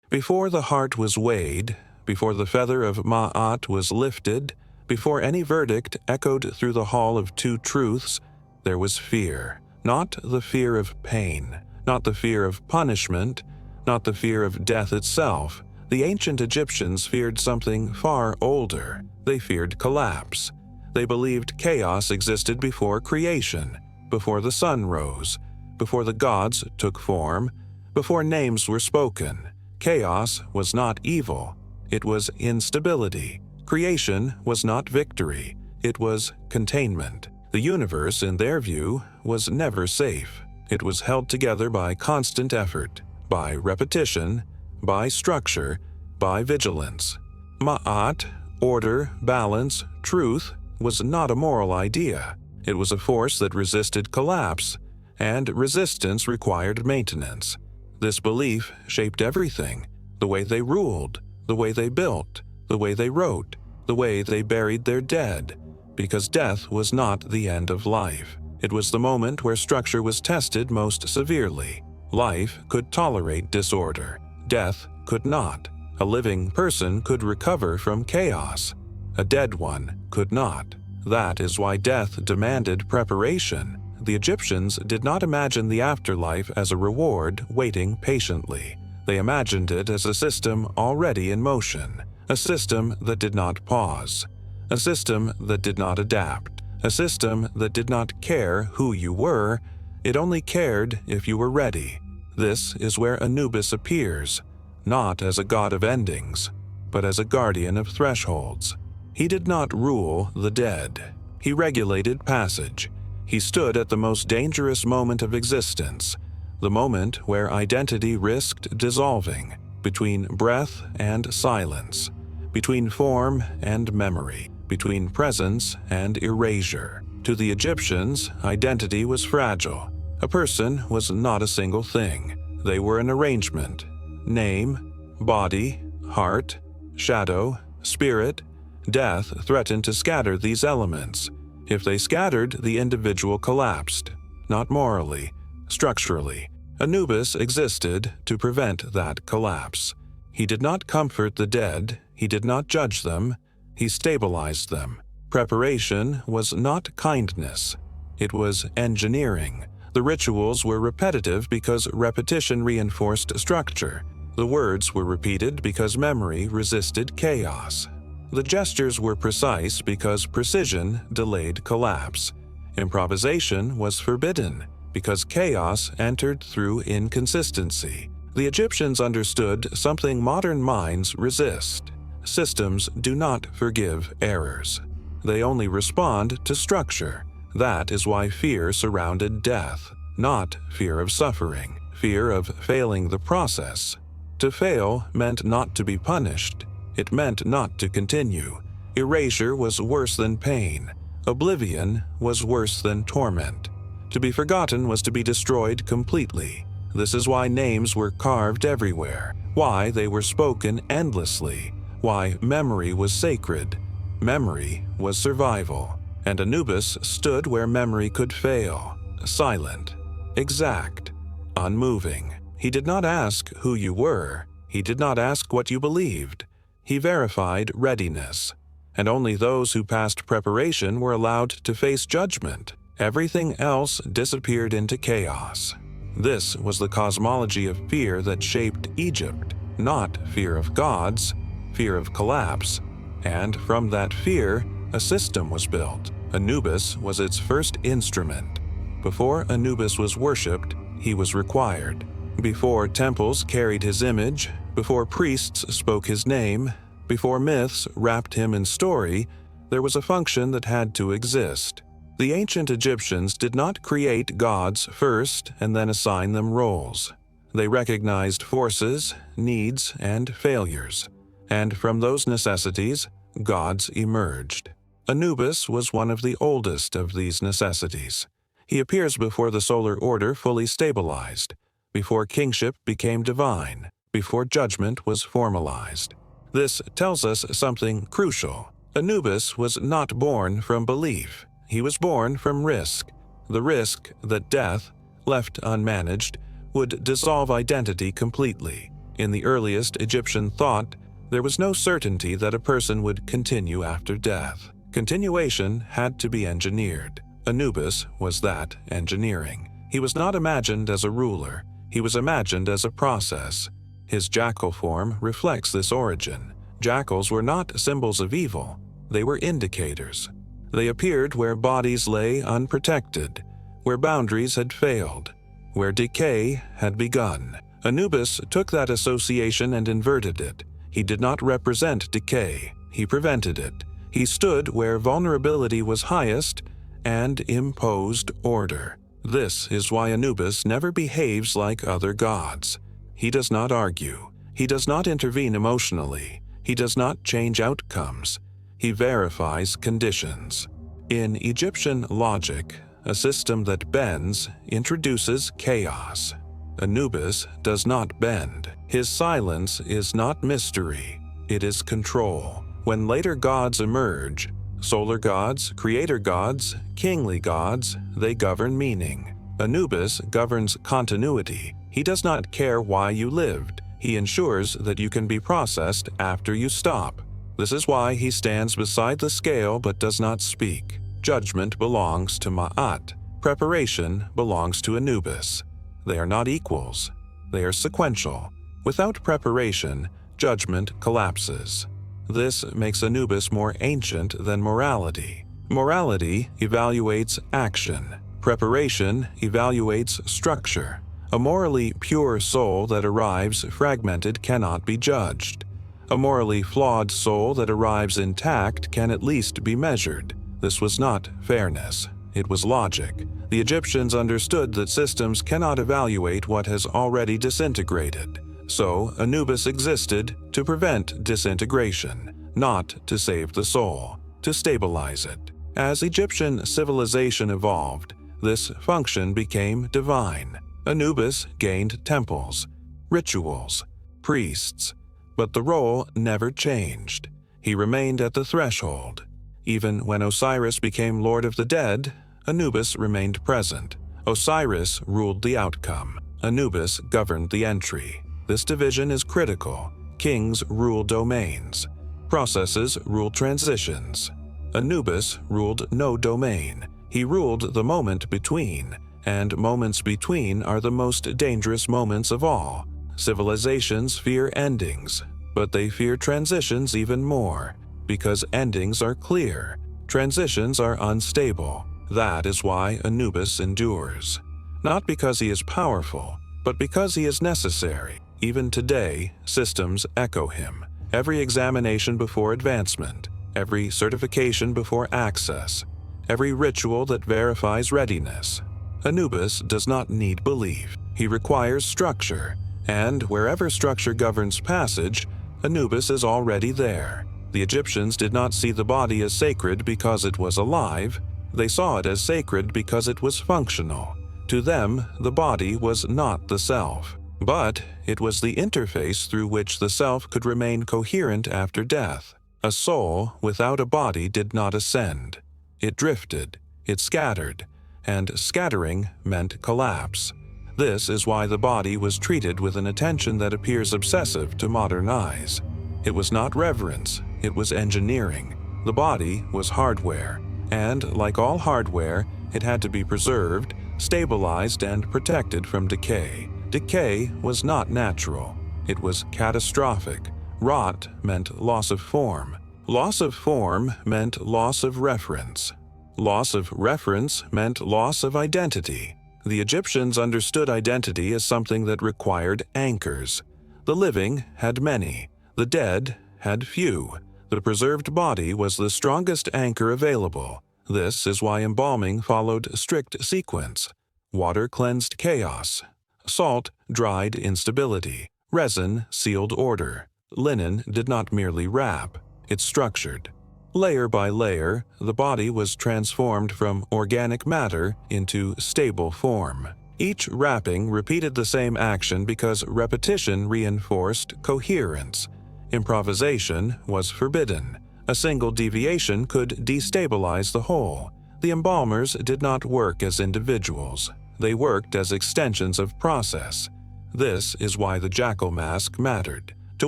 Before the heart was weighed, before the feather of Ma'at was lifted, before any verdict echoed through the hall of two truths, there was fear. Not the fear of pain, not the fear of punishment, not the fear of death itself. The ancient Egyptians feared something far older. They feared collapse. They believed chaos existed before creation, before the sun rose, before the gods took form, before names were spoken. Chaos was not evil. It was instability. Creation was not victory. It was containment. The universe, in their view, was never safe. It was held together by constant effort, by repetition, by structure, by vigilance. Ma'at, order, balance, truth, was not a moral idea. It was a force that resisted collapse, and resistance required maintenance. This belief shaped everything: the way they ruled, the way they built, the way they wrote, the way they buried their dead, because death was not the end of life. It was the moment where structure was tested most severely. Life could tolerate disorder. Death could not. A living person could recover from chaos. A dead one could not. That is why death demanded preparation. The Egyptians did not imagine the afterlife as a reward waiting patiently. They imagined it as a system already in motion, a system that did not pause, a system that did not adapt, a system that did not care who you were. It only cared if you were ready. This is where Anubis appears, not as a god of endings, but as a guardian of thresholds. He did not rule the dead. He regulated passage. He stood at the most dangerous moment of existence, the moment where identity risked dissolving, between breath and silence, between form and memory, between presence and erasure. To the Egyptians, identity was fragile. A person was not a single thing. They were an arrangement: name, body, heart, shadow, spirit. Death threatened to scatter these elements. If they scattered, the individual collapsed, not morally, structurally. Anubis existed to prevent that collapse. He did not comfort the dead, he did not judge them, he stabilized them. Preparation was not kindness, it was engineering. The rituals were repetitive because repetition reinforced structure. The words were repeated because memory resisted chaos. The gestures were precise because precision delayed collapse. Improvisation was forbidden because chaos entered through inconsistency. The Egyptians understood something modern minds resist. Systems do not forgive errors. They only respond to structure. That is why fear surrounded death, not fear of suffering, fear of failing the process. To fail meant not to be punished. It meant not to continue. Erasure was worse than pain. Oblivion was worse than torment. To be forgotten was to be destroyed completely. This is why names were carved everywhere, why they were spoken endlessly, why memory was sacred. Memory was survival. And Anubis stood where memory could fail, silent, exact, unmoving. He did not ask who you were. He did not ask what you believed. He verified readiness. And only those who passed preparation were allowed to face judgment. Everything else disappeared into chaos. This was the cosmology of fear that shaped Egypt, not fear of gods, fear of collapse. And from that fear, a system was built. Anubis was its first instrument. Before Anubis was worshipped, he was required. Before temples carried his image, before priests spoke his name, before myths wrapped him in story, there was a function that had to exist. The ancient Egyptians did not create gods first and then assign them roles. They recognized forces, needs, and failures. And from those necessities, gods emerged. Anubis was one of the oldest of these necessities. He appears before the solar order fully stabilized, before kingship became divine, before judgment was formalized. This tells us something crucial. Anubis was not born from belief. He was born from risk. The risk that death, left unmanaged, would dissolve identity completely. In the earliest Egyptian thought, there was no certainty that a person would continue after death. Continuation had to be engineered. Anubis was that engineering. He was not imagined as a ruler. He was imagined as a process. His jackal form reflects this origin. Jackals were not symbols of evil. They were indicators. They appeared where bodies lay unprotected, where boundaries had failed, where decay had begun. Anubis took that association and inverted it. He did not represent decay. He prevented it. He stood where vulnerability was highest and imposed order. This is why Anubis never behaves like other gods. He does not argue. He does not intervene emotionally. He does not change outcomes. He verifies conditions. In Egyptian logic, a system that bends introduces chaos. Anubis does not bend. His silence is not mystery. It is control. When later gods emerge, solar gods, creator gods, kingly gods, they govern meaning. Anubis governs continuity. He does not care why you lived. He ensures that you can be processed after you stop. This is why he stands beside the scale but does not speak. Judgment belongs to Ma'at. Preparation belongs to Anubis. They are not equals. They are sequential. Without preparation, judgment collapses. This makes Anubis more ancient than morality. Morality evaluates action. Preparation evaluates structure. A morally pure soul that arrives fragmented cannot be judged. A morally flawed soul that arrives intact can at least be measured. This was not fairness. It was logic. The Egyptians understood that systems cannot evaluate what has already disintegrated. So Anubis existed to prevent disintegration, not to save the soul, to stabilize it. As Egyptian civilization evolved, this function became divine. Anubis gained temples, rituals, priests, but the role never changed. He remained at the threshold. Even when Osiris became Lord of the Dead, Anubis remained present. Osiris ruled the outcome. Anubis governed the entry. This division is critical. Kings rule domains. Processes rule transitions. Anubis ruled no domain. He ruled the moment between, and moments between are the most dangerous moments of all. Civilizations fear endings, but they fear transitions even more, because endings are clear. Transitions are unstable. That is why Anubis endures. Not because he is powerful, but because he is necessary. Even today, systems echo him. Every examination before advancement, every certification before access, every ritual that verifies readiness. Anubis does not need belief. He requires structure, and wherever structure governs passage, Anubis is already there. The Egyptians did not see the body as sacred because it was alive. They saw it as sacred because it was functional. To them, the body was not the self, but it was the interface through which the self could remain coherent after death. A soul without a body did not ascend. It drifted, it scattered, and scattering meant collapse. This is why the body was treated with an attention that appears obsessive to modern eyes. It was not reverence, it was engineering. The body was hardware, and like all hardware, it had to be preserved, stabilized, and protected from decay. Decay was not natural. It was catastrophic. Rot meant loss of form. Loss of form meant loss of reference. Loss of reference meant loss of identity. The Egyptians understood identity as something that required anchors. The living had many. The dead had few. The preserved body was the strongest anchor available. This is why embalming followed strict sequence. Water cleansed chaos. Salt dried instability. Resin sealed order. Linen did not merely wrap, it structured. Layer by layer, the body was transformed from organic matter into stable form. Each wrapping repeated the same action because repetition reinforced coherence. Improvisation was forbidden. A single deviation could destabilize the whole. The embalmers did not work as individuals. They worked as extensions of process. This is why the jackal mask mattered. To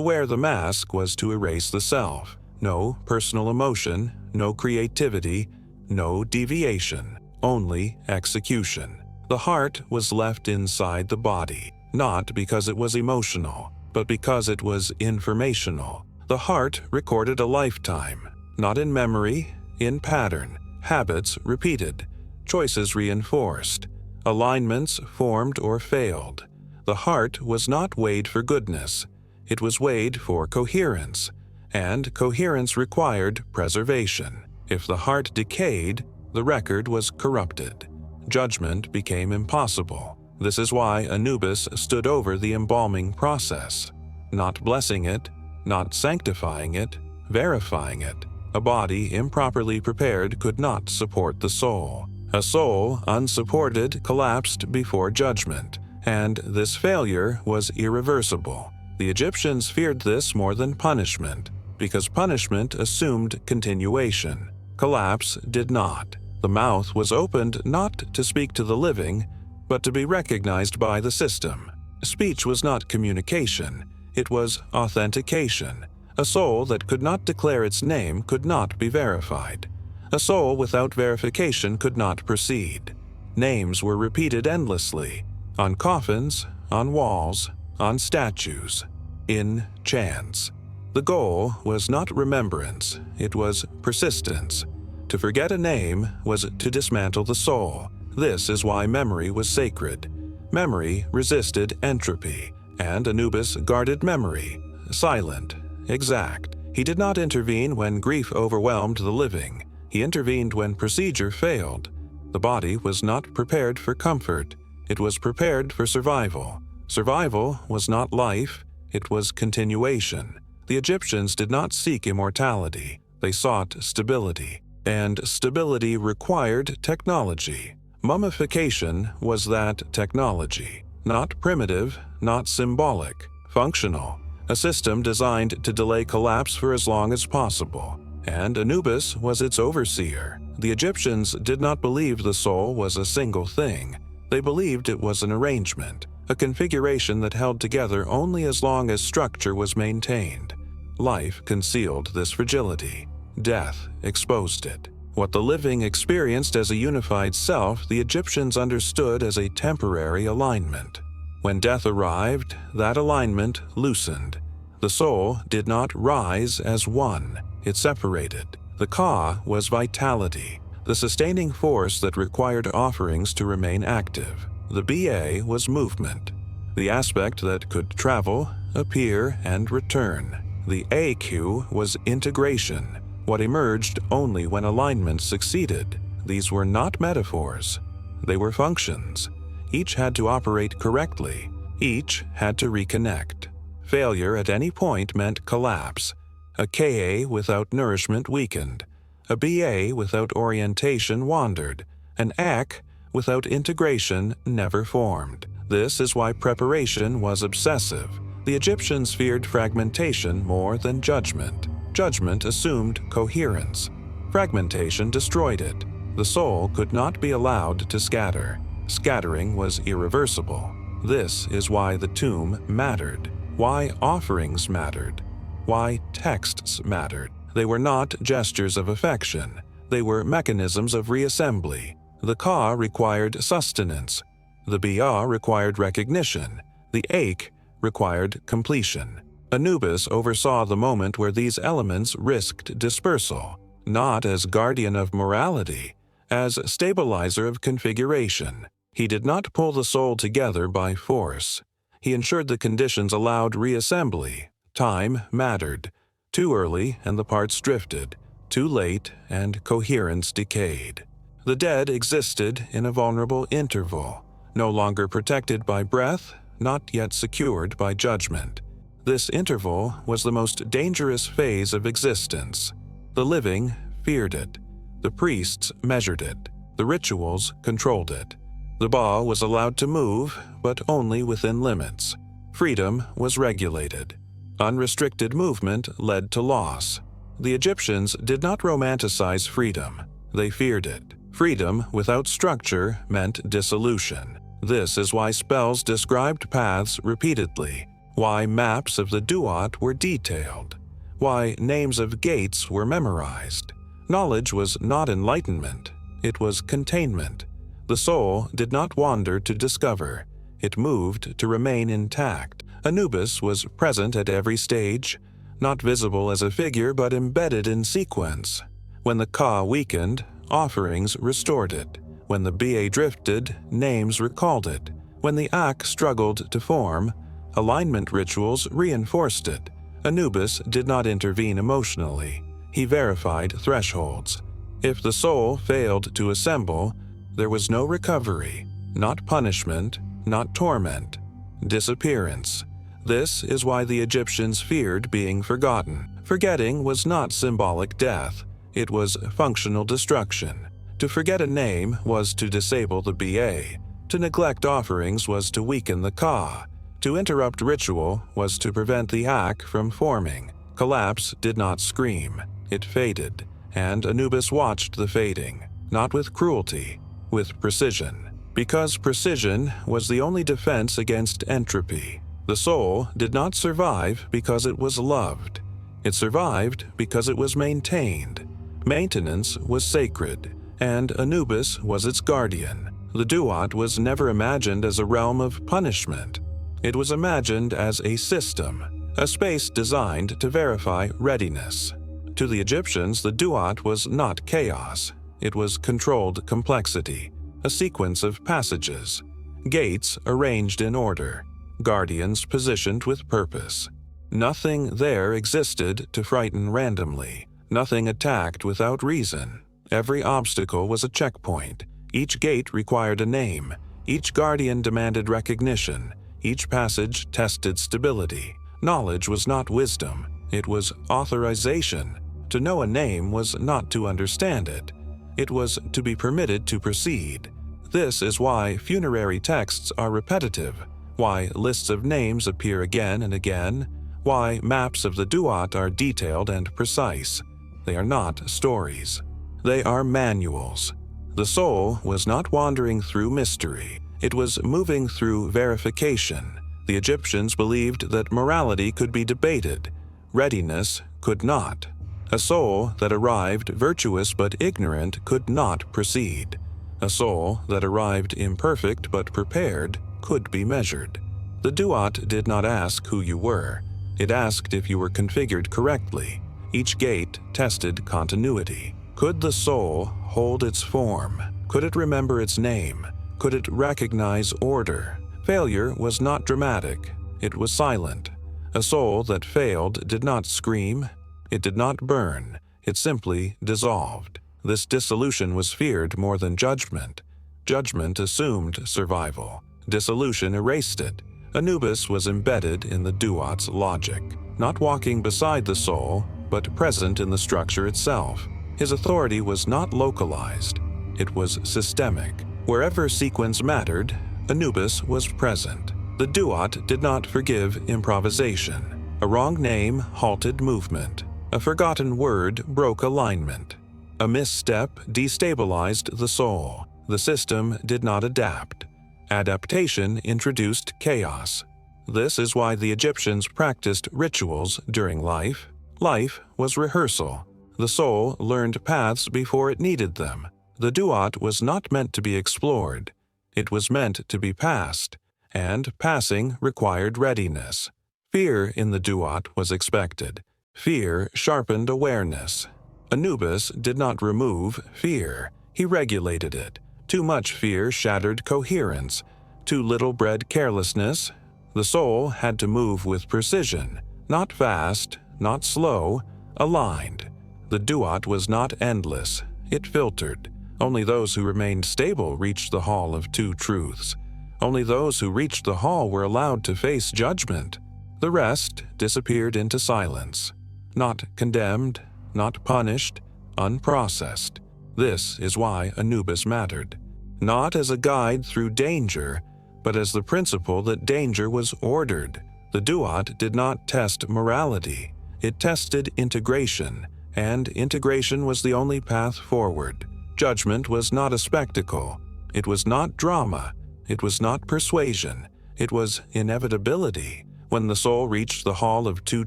wear the mask was to erase the self. No personal emotion, no creativity, no deviation, only execution. The heart was left inside the body, not because it was emotional, but because it was informational. The heart recorded a lifetime, not in memory, in pattern, habits repeated, choices reinforced, alignments formed or failed. The heart was not weighed for goodness, it was weighed for coherence, and coherence required preservation. If the heart decayed, the record was corrupted. Judgment became impossible. This is why Anubis stood over the embalming process, not blessing it, not sanctifying it, verifying it. A body improperly prepared could not support the soul. A soul unsupported collapsed before judgment, and this failure was irreversible. The Egyptians feared this more than punishment, because punishment assumed continuation. Collapse did not. The mouth was opened not to speak to the living, but to be recognized by the system. Speech was not communication, it was authentication. A soul that could not declare its name could not be verified. A soul without verification could not proceed. Names were repeated endlessly, on coffins, on walls, on statues, in chants. The goal was not remembrance, it was persistence. To forget a name was to dismantle the soul. This is why memory was sacred. Memory resisted entropy, and Anubis guarded memory, silent, exact. He did not intervene when grief overwhelmed the living. He intervened when procedure failed. The body was not prepared for comfort. It was prepared for survival. Survival was not life, it was continuation. The Egyptians did not seek immortality. They sought stability. And stability required technology. Mummification was that technology. Not primitive, not symbolic, functional. A system designed to delay collapse for as long as possible. And Anubis was its overseer. The Egyptians did not believe the soul was a single thing. They believed it was an arrangement, a configuration that held together only as long as structure was maintained. Life concealed this fragility. Death exposed it. What the living experienced as a unified self, the Egyptians understood as a temporary alignment. When death arrived, that alignment loosened. The soul did not rise as one, it separated. The Ka was vitality, the sustaining force that required offerings to remain active. The Ba was movement, the aspect that could travel, appear, and return. The Aq was integration, what emerged only when alignment succeeded. These were not metaphors, they were functions. Each had to operate correctly, each had to reconnect. Failure at any point meant collapse. A Ka without nourishment weakened. A Ba without orientation wandered. An Ak without integration never formed. This is why preparation was obsessive. The Egyptians feared fragmentation more than judgment. Judgment assumed coherence. Fragmentation destroyed it. The soul could not be allowed to scatter. Scattering was irreversible. This is why the tomb mattered, why offerings mattered, why texts mattered. They were not gestures of affection. They were mechanisms of reassembly. The Ka required sustenance. The Ba required recognition. The Ak required completion. Anubis oversaw the moment where these elements risked dispersal, not as guardian of morality, as stabilizer of configuration. He did not pull the soul together by force. He ensured the conditions allowed reassembly. Time mattered. Too early and the parts drifted. Too late and coherence decayed. The dead existed in a vulnerable interval, no longer protected by breath, not yet secured by judgment. This interval was the most dangerous phase of existence. The living feared it. The priests measured it. The rituals controlled it. The Ba was allowed to move, but only within limits. Freedom was regulated. Unrestricted movement led to loss. The Egyptians did not romanticize freedom. They feared it. Freedom without structure meant dissolution. This is why spells described paths repeatedly, why maps of the duat were detailed, why names of gates were memorized. Knowledge was not enlightenment, it was containment. The soul did not wander to discover, it moved to remain intact. Anubis was present at every stage, not visible as a figure but embedded in sequence. When the Ka weakened, offerings restored it. When the Ba drifted, names recalled it. When the Ak struggled to form, alignment rituals reinforced it. Anubis did not intervene emotionally. He verified thresholds. If the soul failed to assemble, there was no recovery, not punishment, not torment, disappearance. This is why the Egyptians feared being forgotten. Forgetting was not symbolic death, it was functional destruction. To forget a name was to disable the Ba. To neglect offerings was to weaken the Ka. To interrupt ritual was to prevent the Ak from forming. Collapse did not scream, it faded, and Anubis watched the fading, not with cruelty, with precision. Because precision was the only defense against entropy. The soul did not survive because it was loved. It survived because it was maintained. Maintenance was sacred, and Anubis was its guardian. The duat was never imagined as a realm of punishment. It was imagined as a system, a space designed to verify readiness. To the Egyptians, the duat was not chaos. It was controlled complexity, a sequence of passages, gates arranged in order, guardians positioned with purpose. Nothing there existed to frighten randomly, nothing attacked without reason. Every obstacle was a checkpoint. Each gate required a name. Each guardian demanded recognition. Each passage tested stability. Knowledge was not wisdom, it was authorization. To know a name was not to understand it. It was to be permitted to proceed. This is why funerary texts are repetitive, why lists of names appear again and again, why maps of the duat are detailed and precise. They are not stories. They are manuals. The soul was not wandering through mystery. It was moving through verification. The Egyptians believed that morality could be debated. Readiness could not. A soul that arrived virtuous but ignorant could not proceed. A soul that arrived imperfect but prepared could be measured. The duat did not ask who you were. It asked if you were configured correctly. Each gate tested continuity. Could the soul hold its form? Could it remember its name? Could it recognize order? Failure was not dramatic. It was silent. A soul that failed did not scream. It did not burn. It simply dissolved. This dissolution was feared more than judgment. Judgment assumed survival. Dissolution erased it. Anubis was embedded in the duat's logic, not walking beside the soul, but present in the structure itself. His authority was not localized. It was systemic. Wherever sequence mattered, Anubis was present. The duat did not forgive improvisation. A wrong name halted movement. A forgotten word broke alignment. A misstep destabilized the soul. The system did not adapt. Adaptation introduced chaos. This is why the Egyptians practiced rituals during life. Life was rehearsal. The soul learned paths before it needed them. The duat was not meant to be explored. It was meant to be passed, and passing required readiness. Fear in the duat was expected. Fear sharpened awareness. Anubis did not remove fear, he regulated it. Too much fear shattered coherence. Too little bred carelessness. The soul had to move with precision, not fast, not slow, aligned. The duat was not endless, it filtered. Only those who remained stable reached the hall of two truths. Only those who reached the hall were allowed to face judgment. The rest disappeared into silence. Not condemned, not punished, unprocessed. This is why Anubis mattered. Not as a guide through danger, but as the principle that danger was ordered. The duat did not test morality. It tested integration, and integration was the only path forward. Judgment was not a spectacle. It was not drama. It was not persuasion. It was inevitability. When the soul reached the hall of two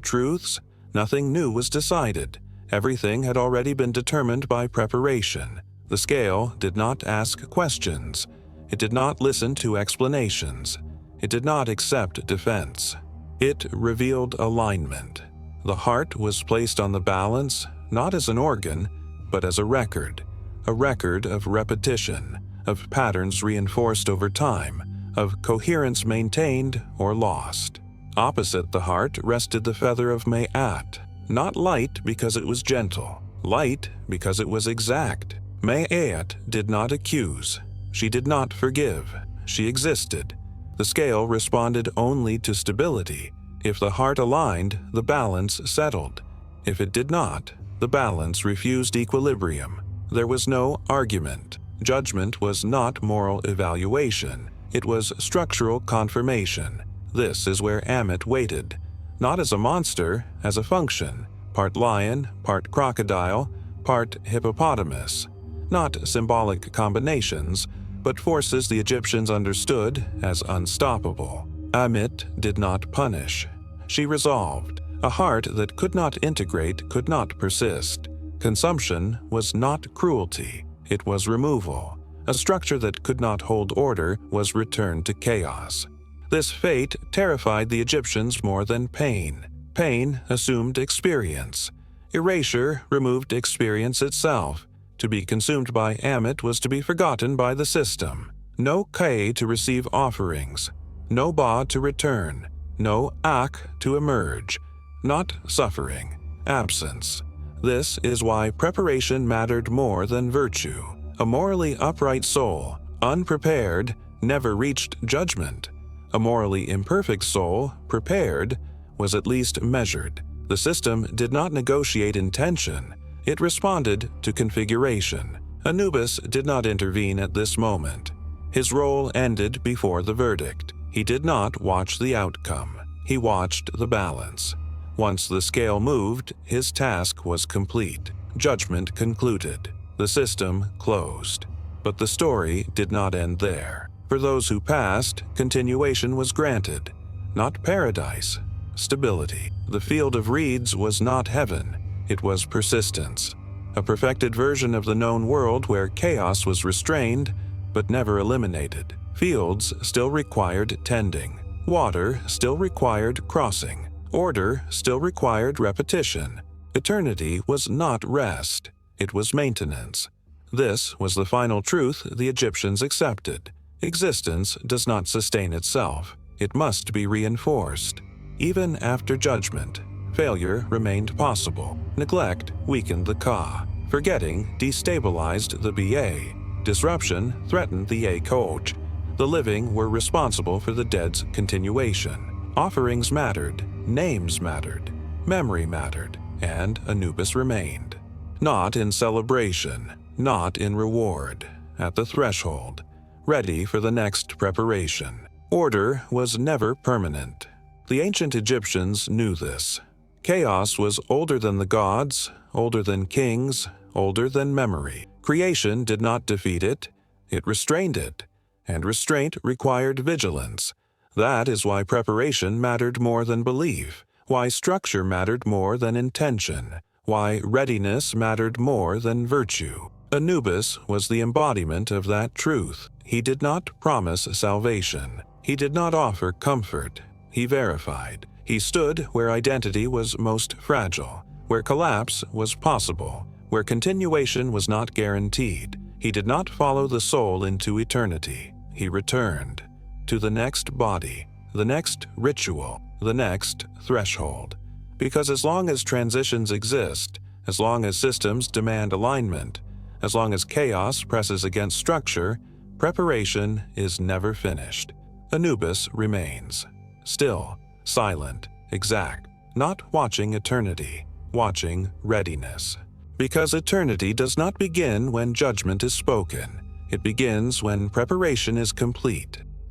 truths, nothing new was decided. Everything had already been determined by preparation. The scale did not ask questions. It did not listen to explanations. It did not accept defense. It revealed alignment. The heart was placed on the balance, not as an organ, but as a record of repetition, of patterns reinforced over time, of coherence maintained or lost. Opposite the heart rested the feather of Ma'at, not light because it was gentle, light because it was exact. Ma'at did not accuse. She did not forgive. She existed. The scale responded only to stability. If the heart aligned, the balance settled. If it did not, the balance refused equilibrium. There was no argument. Judgment was not moral evaluation. It was structural confirmation. This is where Amit waited, not as a monster, as a function, part lion, part crocodile, part hippopotamus. Not symbolic combinations, but forces the Egyptians understood as unstoppable. Amit did not punish. She resolved. A heart that could not integrate could not persist. Consumption was not cruelty. It was removal. A structure that could not hold order was returned to chaos. This fate terrified the Egyptians more than pain. Pain assumed experience. Erasure removed experience itself. To be consumed by Amit was to be forgotten by the system. No Ka to receive offerings. No Ba to return. No Ak to emerge. Not suffering. Absence. This is why preparation mattered more than virtue. A morally upright soul, unprepared, never reached judgment. A morally imperfect soul, prepared, was at least measured. The system did not negotiate intention. It responded to configuration. Anubis did not intervene at this moment. His role ended before the verdict. He did not watch the outcome. He watched the balance. Once the scale moved, his task was complete. Judgment concluded. The system closed. But the story did not end there. For those who passed, continuation was granted. Not paradise, stability. The field of reeds was not heaven. It was persistence. A perfected version of the known world where chaos was restrained, but never eliminated. Fields still required tending. Water still required crossing. Order still required repetition. Eternity was not rest. It was maintenance. This was the final truth the Egyptians accepted. Existence does not sustain itself. It must be reinforced. Even after judgment, failure remained possible. Neglect weakened the Ka. Forgetting destabilized the Ba. Disruption threatened the A coach. The living were responsible for the dead's continuation. Offerings mattered, names mattered, memory mattered, and Anubis remained. Not in celebration, not in reward, at the threshold, ready for the next preparation. Order was never permanent. The ancient Egyptians knew this. Chaos was older than the gods, older than kings, older than memory. Creation did not defeat it, it restrained it, and restraint required vigilance. That is why preparation mattered more than belief, why structure mattered more than intention, why readiness mattered more than virtue. Anubis was the embodiment of that truth. He did not promise salvation. He did not offer comfort. He verified. He stood where identity was most fragile, where collapse was possible, where continuation was not guaranteed. He did not follow the soul into eternity. He returned to the next body, the next ritual, the next threshold. Because as long as transitions exist, as long as systems demand alignment, as long as chaos presses against structure, preparation is never finished. Anubis remains, still, silent, exact, not watching eternity, watching readiness. Because eternity does not begin when judgment is spoken. It begins when preparation is complete.